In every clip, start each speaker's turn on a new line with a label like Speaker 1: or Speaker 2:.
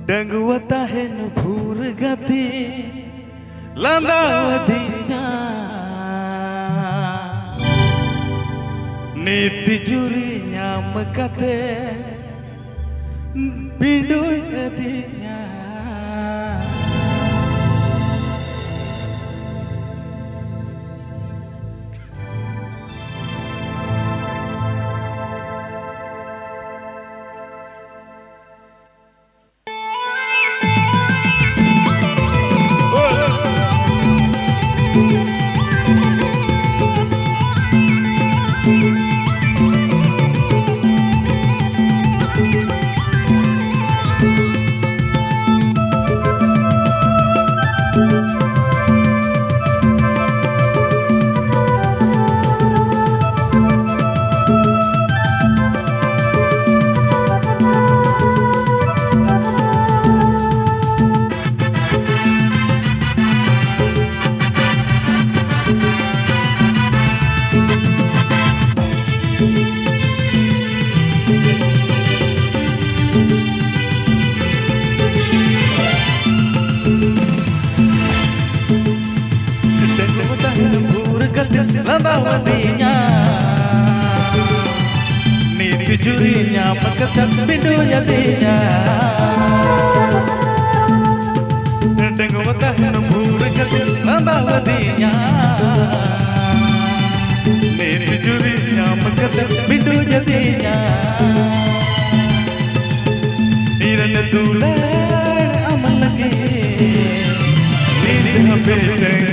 Speaker 1: Dangwa tahen phur gati landawadinya niti juri nyam kate bindu adinya landawadinya niti jurinya mekecap bindu jadinya denggo tahan buruk landawadinya niti jurinya mekecap bindu jadinya irana tular amal lagi niti habis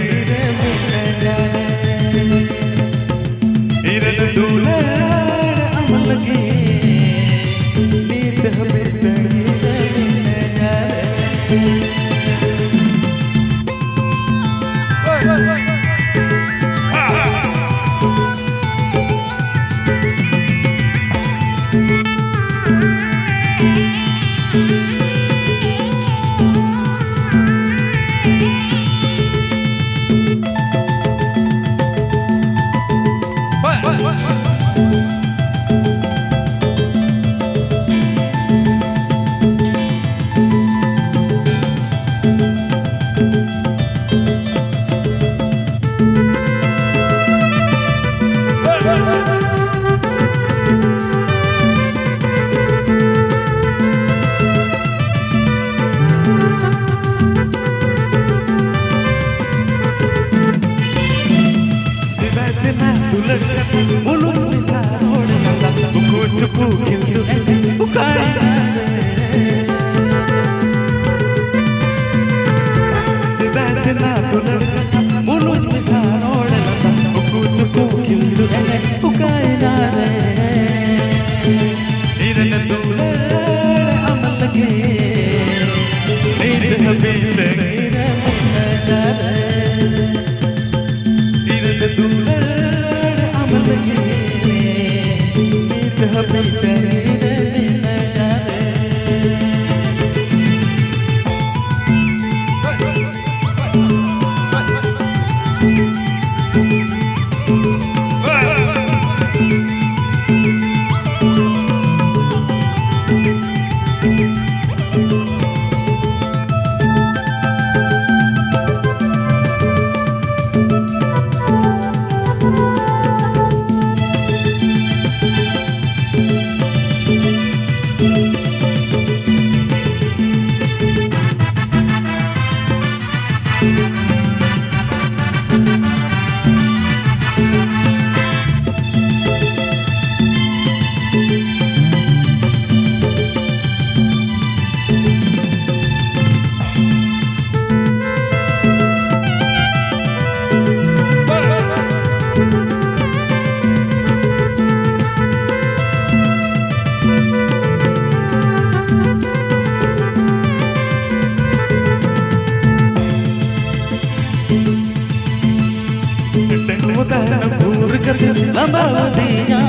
Speaker 1: landawadinya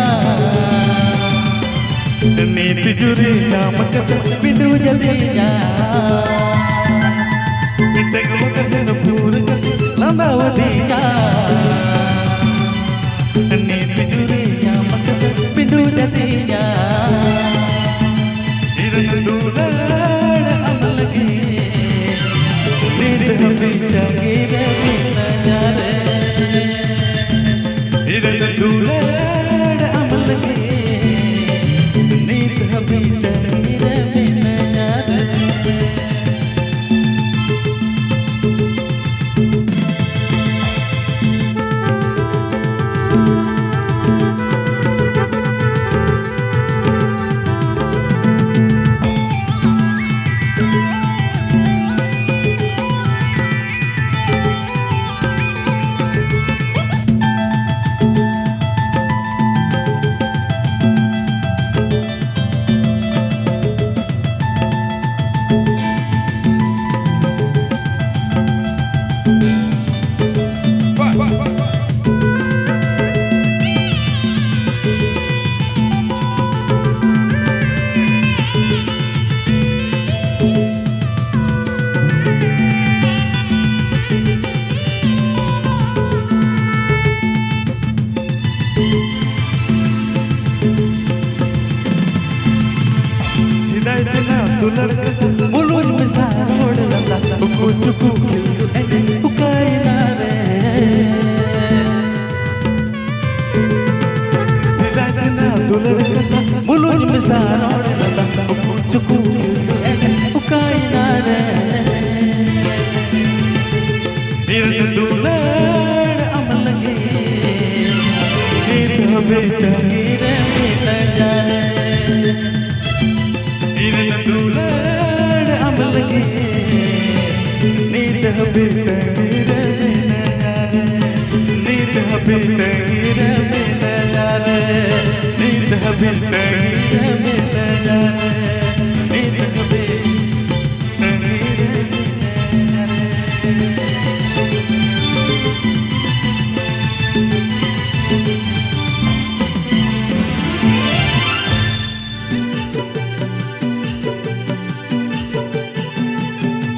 Speaker 1: niti jurinya mekecap bindu jadinya denggo tahan buruk landawadinya niti jurinya mekecap bindu jadinya irana tular amal ಸಿದಾಯ್ತನ ತುಲರ್ಕ ಮುಳುನ್ ಮಿಸಾರ ಓಡಲಲ್ಲ ಉಕ್ಕು ಚುಕ್ಕು ಎದೆ ಉಕಾಯಿನಾರೆ ಸಿದಾಯ್ತನ ತುಲರ್ಕ ಮುಳುನ್ ಮಿಸಾರ ಓಡಲಲ್ಲ ಉಕ್ಕು ಚುಕ್ಕು ಎದೆ ಉಕಾಯಿನಾರೆ ನಿರನ ತುಲರ್ ಅಮಲಗೆ ನೀರ ಬೇಟ ನೀರ ಬೇಟ ಜಾನೆ ನಿರನ ತುಲರ್ ಅಮಲಗೆ ನೀರ ಬೇಟ ನೀರ ಬೇಟ ಜಾನೆ ನೀರ ಬೇಟ ನೀರ ಬೇಟ ಜಾನೆ ನೀರ ಬೇಟ ನೀರ ಬೇಟ ಜಾನೆ